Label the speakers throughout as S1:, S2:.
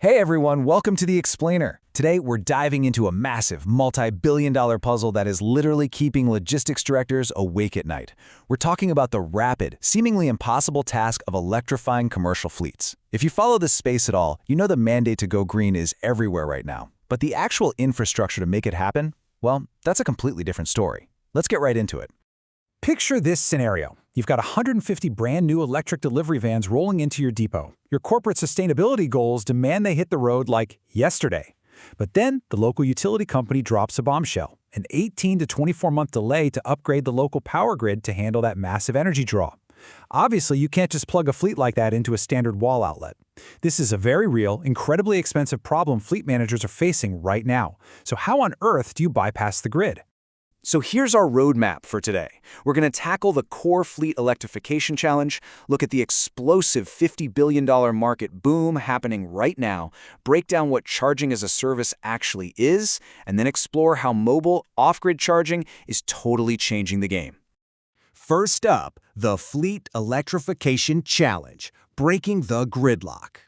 S1: Hey everyone, welcome to The Explainer. Today we're diving into a massive, multi-billion-dollar puzzle that is literally keeping logistics directors awake at night. We're talking about the rapid, seemingly impossible task of electrifying commercial fleets. If you follow this space at all, you know the mandate to go green is everywhere right now. But the actual infrastructure to make it happen, well, that's a completely different story. Let's get right into it.
S2: Picture this scenario. You've got 150 brand new electric delivery vans rolling into your depot. Your corporate sustainability goals demand they hit the road like yesterday. But then the local utility company drops a bombshell, an 18 to 24-month delay to upgrade the local power grid to handle that massive energy draw. Obviously, you can't just plug a fleet like that into a standard wall outlet. This is a very real, incredibly expensive problem fleet managers are facing right now. So how on earth do you bypass the grid?
S1: So here's our roadmap for today. We're going to tackle the core fleet electrification challenge, look at the explosive $50 billion market boom happening right now, break down what charging as a service actually is, and then explore how mobile, off-grid charging is totally changing the game.
S3: First up, the Fleet Electrification Challenge, breaking the gridlock.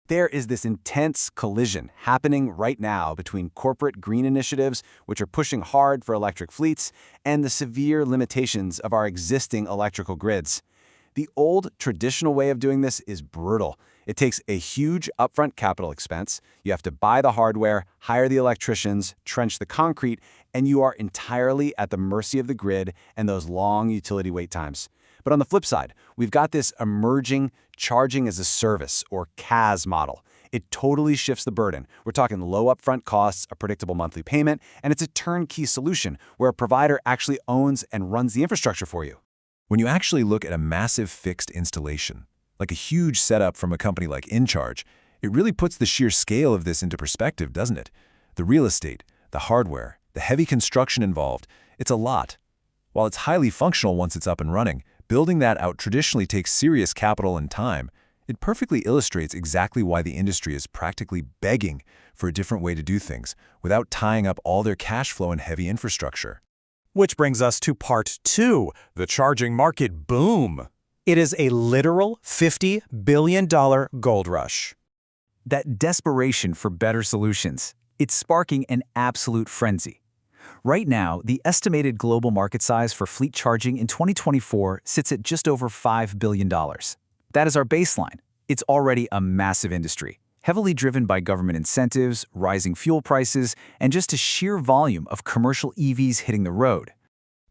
S1: There is this intense collision happening right now between corporate green initiatives, which are pushing hard for electric fleets, and the severe limitations of our existing electrical grids. The old, traditional way of doing this is brutal. It takes a huge upfront capital expense. You have to buy the hardware, hire the electricians, trench the concrete, and you are entirely at the mercy of the grid and those long utility wait times. But on the flip side, we've got this emerging charging as a service, or CaaS model. It totally shifts the burden. We're talking low upfront costs, a predictable monthly payment, and it's a turnkey solution where a provider actually owns and runs the infrastructure for you.
S4: When you actually look at a massive fixed installation, like a huge setup from a company like InCharge, it really puts the sheer scale of this into perspective, doesn't it? The real estate, the hardware, the heavy construction involved, it's a lot. While it's highly functional once it's up and running, building that out traditionally takes serious capital and time. It perfectly illustrates exactly why the industry is practically begging for a different way to do things without tying up all their cash flow in heavy infrastructure.
S2: Which brings us to part two, the charging market boom. It is a literal $50 billion gold rush.
S1: That desperation for better solutions, it's sparking an absolute frenzy. Right now, the estimated global market size for fleet charging in 2024 sits at just over $5 billion. That is our baseline. It's already a massive industry, heavily driven by government incentives, rising fuel prices, and just a sheer volume of commercial EVs hitting the road.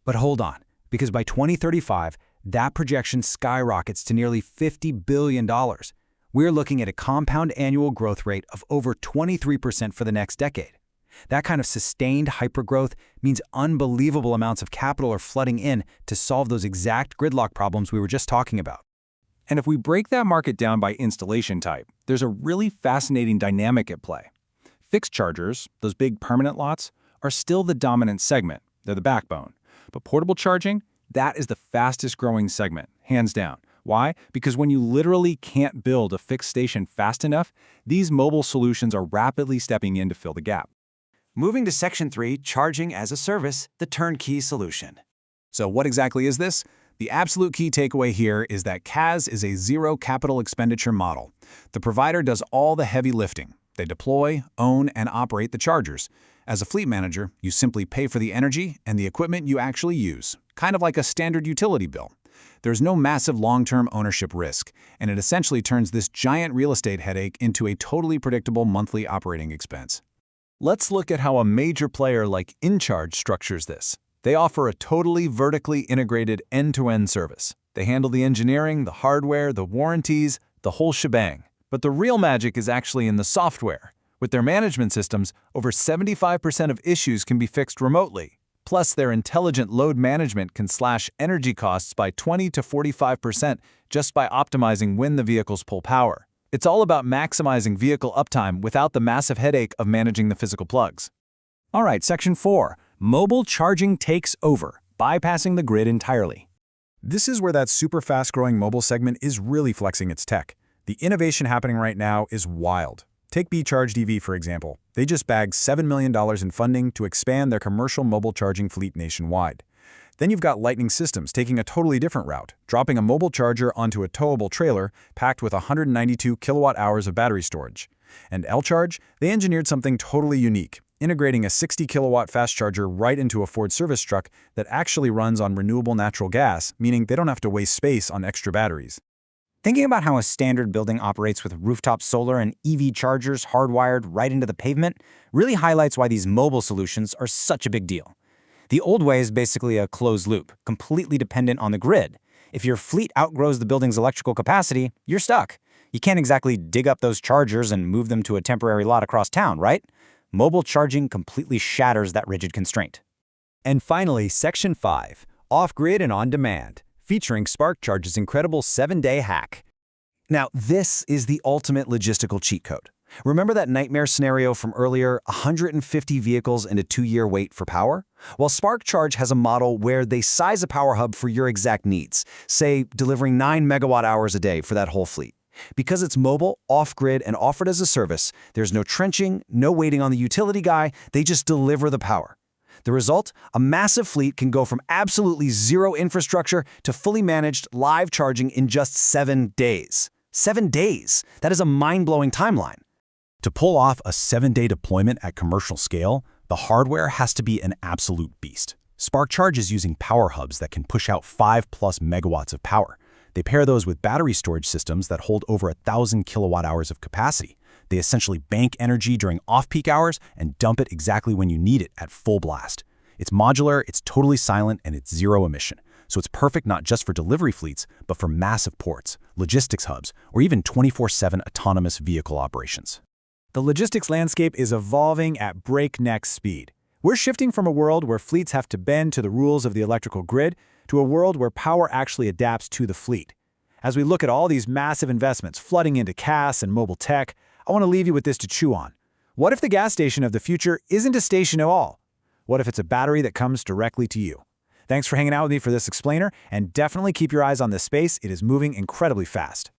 S1: But hold on, because by 2035, that projection skyrockets to nearly $50 billion. We're looking at a compound annual growth rate of over 23% for the next decade. That kind of sustained hypergrowth means unbelievable amounts of capital are flooding in to solve those exact gridlock problems we were just talking about.
S2: And if we break that market down by installation type, there's a really fascinating dynamic at play. Fixed chargers, those big permanent lots, are still the dominant segment. They're the backbone. But portable charging, that is the fastest growing segment, hands down. Why? Because when you literally can't build a fixed station fast enough, these mobile solutions are rapidly stepping in to fill the gap.
S1: Moving to Section 3, Charging as a Service, the turnkey solution.
S2: So what exactly is this? The absolute key takeaway here is that CaaS is a zero capital expenditure model. The provider does all the heavy lifting. They deploy, own, and operate the chargers. As a fleet manager, you simply pay for the energy and the equipment you actually use, kind of like a standard utility bill. There's no massive long-term ownership risk, and it essentially turns this giant real estate headache into a totally predictable monthly operating expense.
S4: Let's look at how a major player like InCharge structures this. They offer a totally vertically integrated end-to-end service. They handle the engineering, the hardware, the warranties, the whole shebang. But the real magic is actually in the software. With their management systems, over 75% of issues can be fixed remotely. Plus, their intelligent load management can slash energy costs by 20 to 45% just by optimizing when the vehicles pull power. It's all about maximizing vehicle uptime without the massive headache of managing the physical plugs.
S2: All right, Section 4. Mobile charging takes over, bypassing the grid entirely. This is where that super fast-growing mobile segment is really flexing its tech. The innovation happening right now is wild. Take BeCharged EV, for example. They just bagged $7 million in funding to expand their commercial mobile charging fleet nationwide. Then you've got Lightning Systems taking a totally different route, dropping a mobile charger onto a towable trailer packed with 192 kilowatt-hours of battery storage. And L-Charge, they engineered something totally unique, integrating a 60-kilowatt fast charger right into a Ford service truck that actually runs on renewable natural gas, meaning they don't have to waste space on extra batteries.
S5: Thinking about how a standard building operates with rooftop solar and EV chargers hardwired right into the pavement really highlights why these mobile solutions are such a big deal. The old way is basically a closed loop, completely dependent on the grid. If your fleet outgrows the building's electrical capacity, you're stuck. You can't exactly dig up those chargers and move them to a temporary lot across town, right? Mobile charging completely shatters that rigid constraint.
S3: And finally, Section 5, Off-Grid and On-Demand, featuring SparkCharge's incredible 7-day hack.
S1: Now, this is the ultimate logistical cheat code. Remember that nightmare scenario from earlier, 150 vehicles and a 2-year wait for power? Well, SparkCharge has a model where they size a power hub for your exact needs, say delivering 9 megawatt hours a day for that whole fleet. Because it's mobile, off-grid, and offered as a service, there's no trenching, no waiting on the utility guy, they just deliver the power. The result? A massive fleet can go from absolutely zero infrastructure to fully managed live charging in just 7 days. 7 days! That is a mind-blowing timeline.
S2: To pull off a 7-day deployment at commercial scale, the hardware has to be an absolute beast. SparkCharge is using power hubs that can push out 5+ megawatts of power. They pair those with battery storage systems that hold over 1,000 kilowatt hours of capacity. They essentially bank energy during off-peak hours and dump it exactly when you need it at full blast. It's modular, it's totally silent, and it's zero emission. So it's perfect not just for delivery fleets, but for massive ports, logistics hubs, or even 24/7 autonomous vehicle operations. The logistics landscape is evolving at breakneck speed. We're shifting from a world where fleets have to bend to the rules of the electrical grid to a world where power actually adapts to the fleet. As we look at all these massive investments flooding into CAS and mobile tech, I want to leave you with this to chew on. What if the gas station of the future isn't a station at all? What if it's a battery that comes directly to you? Thanks for hanging out with me for this explainer, and definitely keep your eyes on this space. It is moving incredibly fast.